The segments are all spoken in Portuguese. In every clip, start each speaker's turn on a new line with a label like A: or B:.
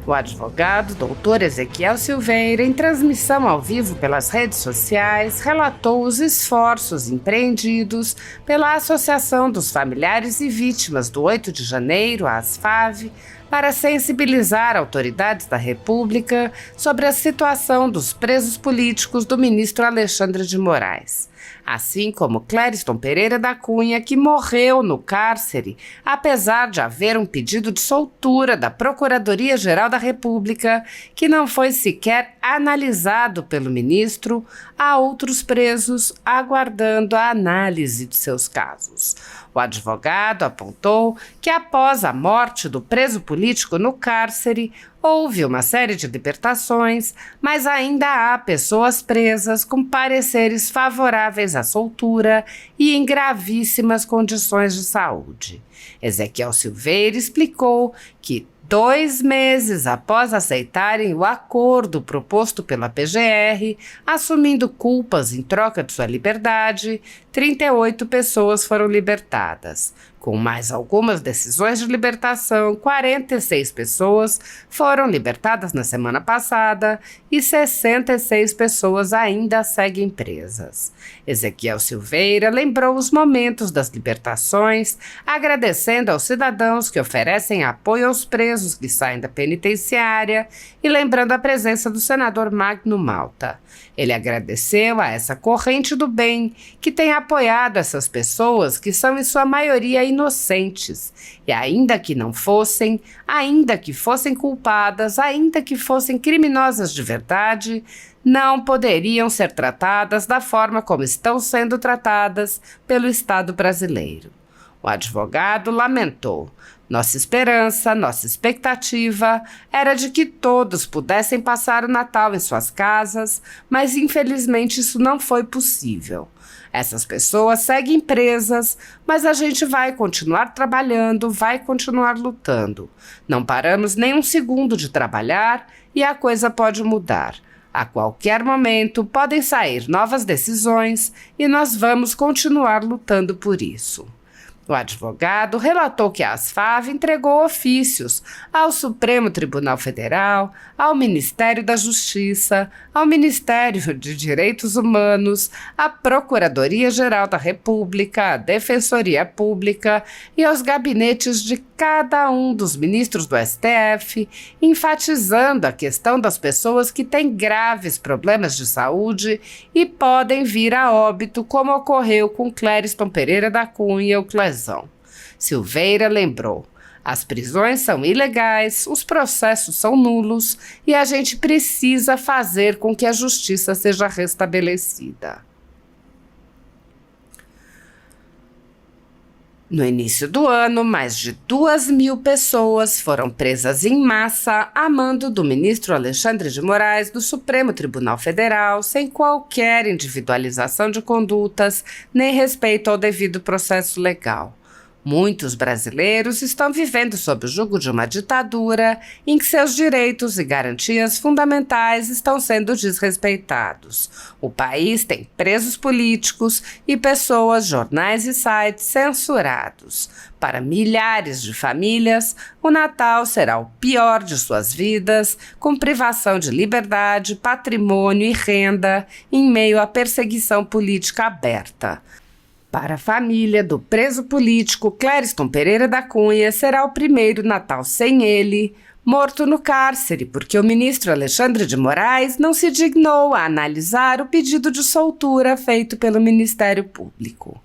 A: O advogado Dr. Ezequiel Silveira, em transmissão ao vivo pelas redes sociais, relatou os esforços empreendidos pela Associação dos Familiares e Vítimas do 8 de Janeiro, a ASFAV, para sensibilizar autoridades da República sobre a situação dos presos políticos do ministro Alexandre de Moraes, assim como Clériston Pereira da Cunha, que morreu no cárcere, apesar de haver um pedido de soltura da Procuradoria-Geral da República, que não foi sequer analisado pelo ministro, há outros presos aguardando a análise de seus casos. O advogado apontou que, após a morte do preso político no cárcere, houve uma série de libertações, mas ainda há pessoas presas com pareceres favoráveis à soltura e em gravíssimas condições de saúde. Ezequiel Silveira explicou que 2 meses após aceitarem o acordo proposto pela PGR, assumindo culpas em troca de sua liberdade, 38 pessoas foram libertadas. Com mais algumas decisões de libertação, 46 pessoas foram libertadas na semana passada e 66 pessoas ainda seguem presas. Ezequiel Silveira lembrou os momentos das libertações, agradecendo aos cidadãos que oferecem apoio aos presos que saem da penitenciária e lembrando a presença do senador Magno Malta. Ele agradeceu a essa corrente do bem que tem apoiado essas pessoas que são em sua maioria inocentes e ainda que fossem culpadas, ainda que fossem criminosas de verdade, não poderiam ser tratadas da forma como estão sendo tratadas pelo Estado brasileiro. O advogado lamentou: nossa esperança, nossa expectativa era de que todos pudessem passar o Natal em suas casas, mas infelizmente isso não foi possível. Essas pessoas seguem presas, mas a gente vai continuar trabalhando, vai continuar lutando. Não paramos nem um segundo de trabalhar e a coisa pode mudar. A qualquer momento podem sair novas decisões e nós vamos continuar lutando por isso. O advogado relatou que a ASFAV entregou ofícios ao Supremo Tribunal Federal, ao Ministério da Justiça, ao Ministério de Direitos Humanos, à Procuradoria-Geral da República, à Defensoria Pública e aos gabinetes de cada um dos ministros do STF, enfatizando a questão das pessoas que têm graves problemas de saúde e podem vir a óbito, como ocorreu com Clériston Pereira da Cunha e o Clésio. Silveira lembrou: as prisões são ilegais, os processos são nulos e a gente precisa fazer com que a justiça seja restabelecida. No início do ano, mais de 2.000 pessoas foram presas em massa a mando do ministro Alexandre de Moraes do Supremo Tribunal Federal, sem qualquer individualização de condutas nem respeito ao devido processo legal. Muitos brasileiros estão vivendo sob o jugo de uma ditadura em que seus direitos e garantias fundamentais estão sendo desrespeitados. O país tem presos políticos e pessoas, jornais e sites censurados. Para milhares de famílias, o Natal será o pior de suas vidas, com privação de liberdade, patrimônio e renda, em meio à perseguição política aberta. Para a família do preso político Clériston Pereira da Cunha, será o primeiro Natal sem ele, morto no cárcere, porque o ministro Alexandre de Moraes não se dignou a analisar o pedido de soltura feito pelo Ministério Público.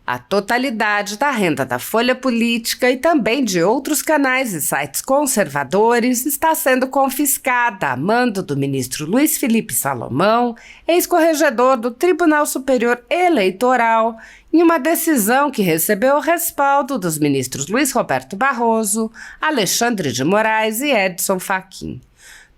A: A totalidade da renda da Folha Política e também de outros canais e sites conservadores está sendo confiscada a mando do ministro Luiz Felipe Salomão, ex-corregedor do Tribunal Superior Eleitoral, em uma decisão que recebeu o respaldo dos ministros Luiz Roberto Barroso, Alexandre de Moraes e Edson Fachin.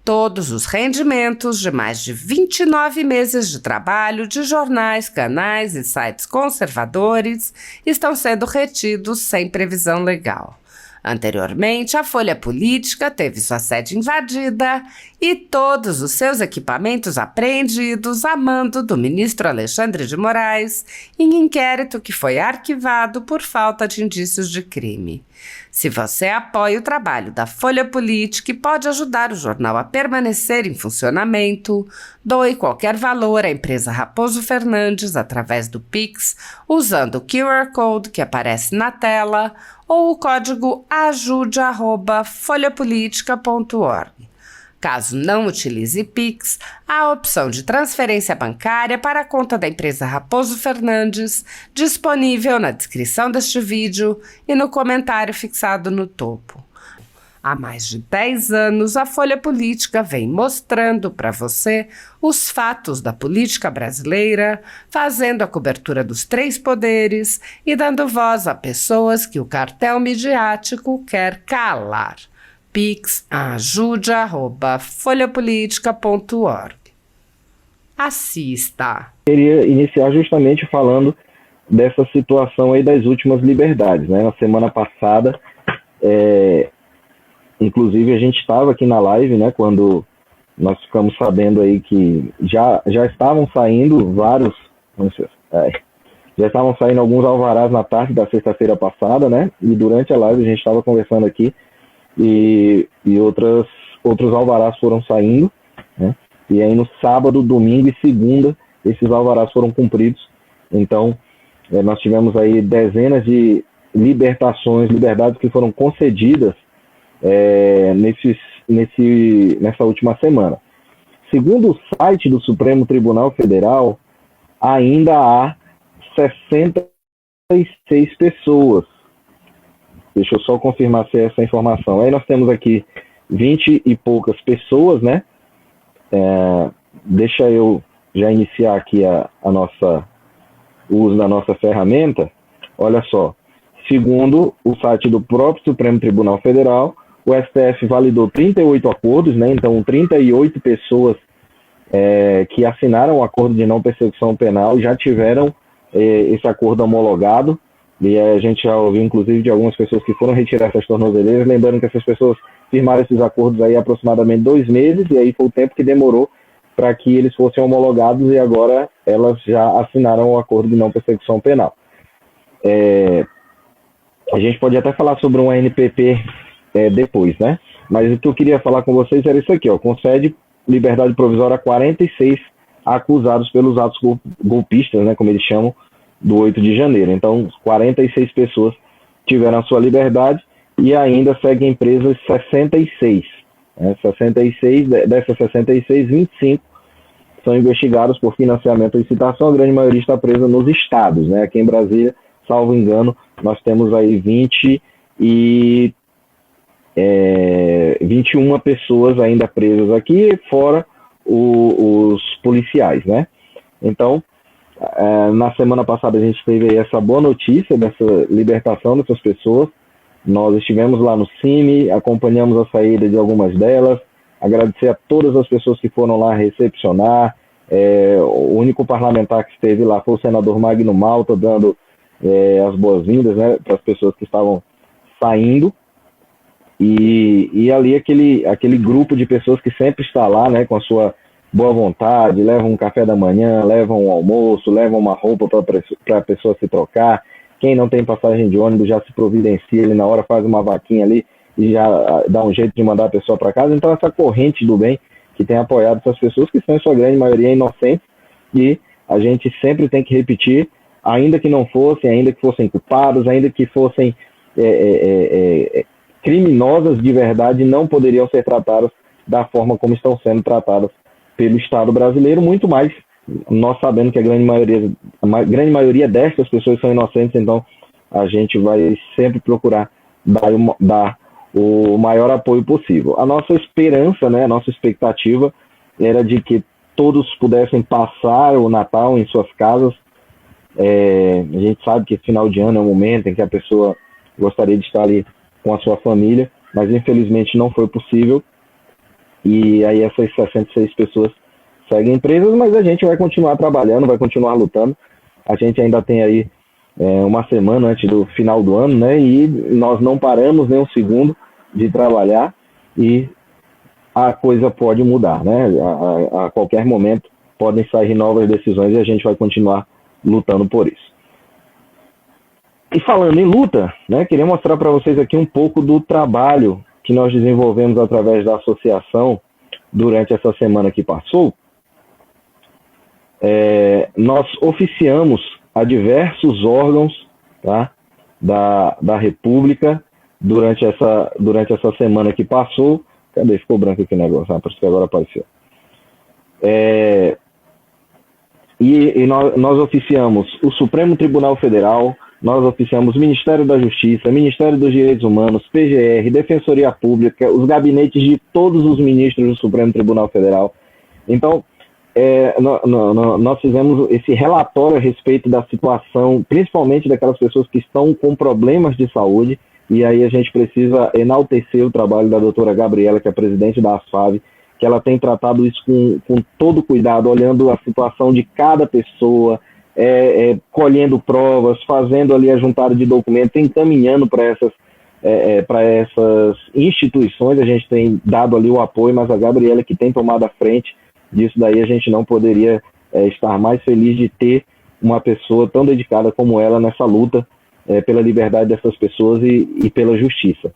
A: Todos os rendimentos de mais de 29 meses de trabalho de jornais, canais e sites conservadores estão sendo retidos sem previsão legal. Anteriormente, a Folha Política teve sua sede invadida e todos os seus equipamentos apreendidos a mando do ministro Alexandre de Moraes, em inquérito que foi arquivado por falta de indícios de crime. Se você apoia o trabalho da Folha Política e pode ajudar o jornal a permanecer em funcionamento, doe qualquer valor à empresa Raposo Fernandes através do Pix, usando o QR Code que aparece na tela ou o código ajude@folhapolitica.org. Caso não utilize Pix, há a opção de transferência bancária para a conta da empresa Raposo Fernandes, disponível na descrição deste vídeo e no comentário fixado no topo. Há mais de 10 anos, a Folha Política vem mostrando para você os fatos da política brasileira, fazendo a cobertura dos 3 poderes e dando voz a pessoas que o cartel midiático quer calar. Pix ajude@folhapolitica.org. Assista.
B: Queria iniciar justamente falando dessa situação aí das últimas liberdades, né? Na semana passada, inclusive a gente estava aqui na live, né? Quando nós ficamos sabendo aí que já estavam saindo já estavam saindo alguns alvarás na tarde da sexta-feira passada, né? E durante a live a gente estava conversando aqui e outros alvarás foram saindo, né? E aí no sábado, domingo e segunda esses alvarás foram cumpridos. Então nós tivemos aí dezenas de liberdades que foram concedidas nessa última semana. Segundo o site do Supremo Tribunal Federal, ainda há 66 pessoas. Deixa eu só confirmar se é essa informação. Aí nós temos aqui 20 e poucas pessoas, né? Deixa eu já iniciar aqui o uso da nossa ferramenta. Olha só, segundo o site do próprio Supremo Tribunal Federal, o STF validou 38 acordos, né? Então 38 pessoas que assinaram o acordo de não persecução penal já tiveram esse acordo homologado. E a gente já ouviu, inclusive, de algumas pessoas que foram retirar essas tornozeleiras, lembrando que essas pessoas firmaram esses acordos aí há aproximadamente 2 meses, e aí foi o tempo que demorou para que eles fossem homologados, e agora elas já assinaram o acordo de não persecução penal. A gente pode até falar sobre um ANPP depois, né? Mas o que eu queria falar com vocês era isso aqui, ó. Concede liberdade provisória a 46 acusados pelos atos golpistas, né, como eles chamam, do 8 de janeiro. Então, 46 pessoas tiveram a sua liberdade e ainda seguem presas 66. 66 dessas 66, 25 são investigados por financiamento e licitação. A grande maioria está presa nos estados, né? Aqui em Brasília, salvo engano, nós temos aí 21 pessoas ainda presas aqui, fora os policiais, né? Então, na semana passada a gente teve aí essa boa notícia dessa libertação dessas pessoas. Nós estivemos lá no CIMI, acompanhamos a saída de algumas delas, agradecer a todas as pessoas que foram lá recepcionar. O único parlamentar que esteve lá foi o senador Magno Malta, dando as boas-vindas, né, para as pessoas que estavam saindo. E ali aquele grupo de pessoas que sempre está lá, né, com a sua boa vontade, levam um café da manhã, levam um almoço, levam uma roupa para a pessoa se trocar. Quem não tem passagem de ônibus já se providencia, ele na hora faz uma vaquinha ali e já dá um jeito de mandar a pessoa para casa. Então essa corrente do bem que tem apoiado essas pessoas, que são em sua grande maioria inocentes, e a gente sempre tem que repetir, ainda que não fossem, ainda que fossem culpados, ainda que fossem criminosas de verdade, não poderiam ser tratadas da forma como estão sendo tratadas pelo Estado brasileiro, muito mais nós sabendo que a grande maioria destas pessoas são inocentes. Então a gente vai sempre procurar dar o maior apoio possível. A nossa esperança, né, a nossa expectativa era de que todos pudessem passar o Natal em suas casas. A gente sabe que esse final de ano é um momento em que a pessoa gostaria de estar ali com a sua família, mas infelizmente não foi possível. E aí essas 66 pessoas seguem presas, mas a gente vai continuar trabalhando, vai continuar lutando. A gente ainda tem aí uma semana antes do final do ano, né? E nós não paramos nem um segundo de trabalhar e a coisa pode mudar, né? A qualquer momento podem sair novas decisões e a gente vai continuar lutando por isso. E falando em luta, né, queria mostrar para vocês aqui um pouco do trabalho que nós desenvolvemos através da associação durante essa semana que passou. Nós oficiamos a diversos órgãos, tá, da República durante essa semana que passou. Cadê? Ficou branco aqui o negócio. Por isso que agora apareceu. E nós oficiamos o Supremo Tribunal Federal, nós oficiamos o Ministério da Justiça, Ministério dos Direitos Humanos, PGR, Defensoria Pública, os gabinetes de todos os ministros do Supremo Tribunal Federal. Então, nós fizemos esse relatório a respeito da situação, principalmente daquelas pessoas que estão com problemas de saúde, e aí a gente precisa enaltecer o trabalho da doutora Gabriela, que é presidente da ASFAV, que ela tem tratado isso com todo cuidado, olhando a situação de cada pessoa, colhendo provas, fazendo ali a juntada de documentos, encaminhando para essas instituições. A gente tem dado ali o apoio, mas a Gabriela que tem tomado a frente disso daí, a gente não poderia estar mais feliz de ter uma pessoa tão dedicada como ela nessa luta pela liberdade dessas pessoas e pela justiça,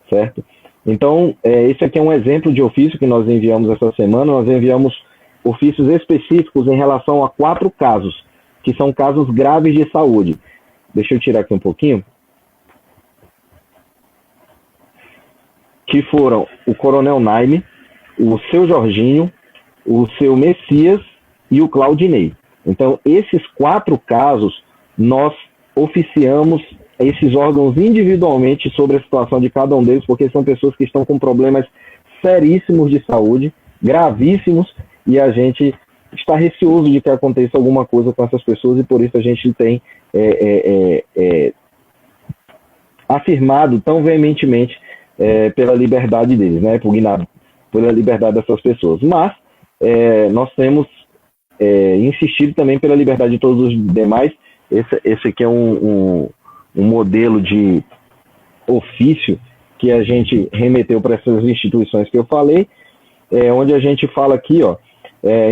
B: certo? Então, esse aqui é um exemplo de ofício que nós enviamos essa semana. Nós enviamos ofícios específicos em relação a 4 casos, que são casos graves de saúde. Deixa eu tirar aqui um pouquinho. Que foram o Coronel Naime, o Seu Jorginho, o Seu Messias e o Claudinei. Então, esses 4 casos, nós oficiamos esses órgãos individualmente sobre a situação de cada um deles, porque são pessoas que estão com problemas seríssimos de saúde, gravíssimos, e a gente está receoso de que aconteça alguma coisa com essas pessoas, e por isso a gente tem afirmado tão veementemente pela liberdade deles, né, pugnado pela liberdade dessas pessoas. Mas nós temos insistido também pela liberdade de todos os demais. Esse aqui é um modelo de ofício que a gente remeteu para essas instituições que eu falei, onde a gente fala aqui,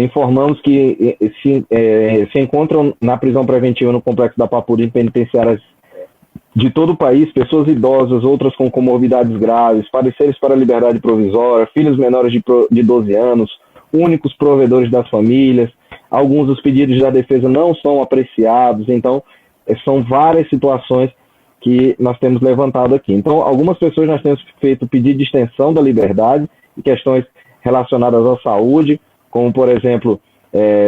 B: informamos que se encontram na prisão preventiva no complexo da Papuri penitenciárias de todo o país, pessoas idosas, outras com comorbidades graves, pareceres para a liberdade provisória, filhos menores de 12 anos, únicos provedores das famílias. Alguns dos pedidos da defesa não são apreciados. Então, são várias situações que nós temos levantado aqui. Então, algumas pessoas nós temos feito pedido de extensão da liberdade e questões relacionadas à saúde, como, por exemplo,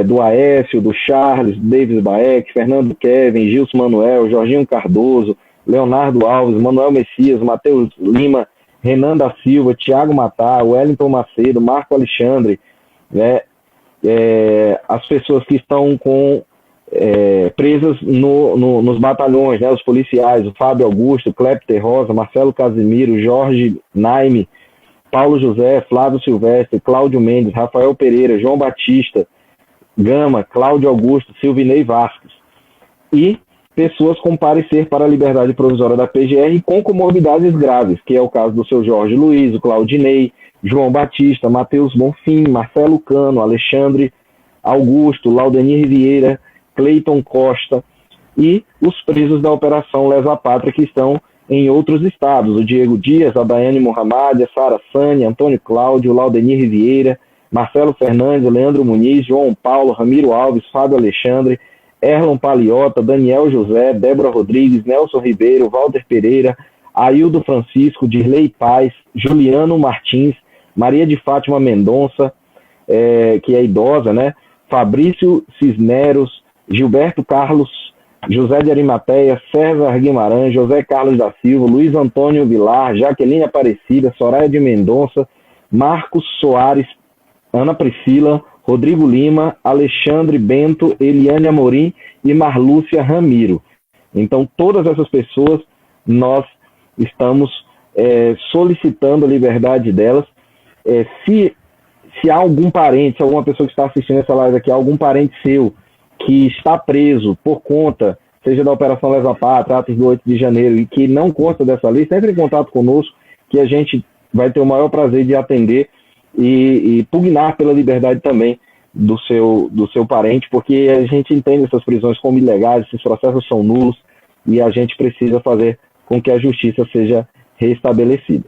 B: do Aécio, do Charles, Davis Baek, Fernando Kevin, Gilson Manuel, Jorginho Cardoso, Leonardo Alves, Manuel Messias, Matheus Lima, Renan da Silva, Tiago Matar, Wellington Macedo, Marco Alexandre, né? As pessoas que estão presas nos batalhões, né? Os policiais, o Fábio Augusto, Clepter Rosa, Marcelo Casimiro, Jorge Naime, Paulo José, Flávio Silvestre, Cláudio Mendes, Rafael Pereira, João Batista Gama, Cláudio Augusto, Silvinei Vasques, e pessoas com parecer para a liberdade provisória da PGR com comorbidades graves, que é o caso do seu Jorge Luiz, o Claudinei, João Batista, Matheus Bonfim, Marcelo Cano, Alexandre Augusto, Laudenir Vieira, Cleiton Costa e os presos da Operação Lesa Pátria que estão em outros estados, o Diego Dias, a Daiane Mohamed, a Sara Sani, Antônio Cláudio, Laudenir Vieira, Marcelo Fernandes, Leandro Muniz, João Paulo, Ramiro Alves, Fábio Alexandre, Erlon Paliota, Daniel José, Débora Rodrigues, Nelson Ribeiro, Walter Pereira, Aildo Francisco, Dirley Paz, Juliano Martins, Maria de Fátima Mendonça, que é idosa, né? Fabrício Cisneros, Gilberto Carlos, José de Arimateia, César Guimarães, José Carlos da Silva, Luiz Antônio Vilar, Jaqueline Aparecida, Soraya de Mendonça, Marcos Soares, Ana Priscila, Rodrigo Lima, Alexandre Bento, Eliane Amorim e Marlúcia Ramiro. Então, todas essas pessoas, nós estamos solicitando a liberdade delas. Se há algum parente, se alguma pessoa que está assistindo essa live aqui, algum parente seu que está preso por conta seja da Operação Lesa Pátria, atos do 8 de janeiro, e que não consta dessa lista, entre em contato conosco, que a gente vai ter o maior prazer de atender e pugnar pela liberdade também do seu parente, porque a gente entende essas prisões como ilegais, esses processos são nulos, e a gente precisa fazer com que a justiça seja restabelecida.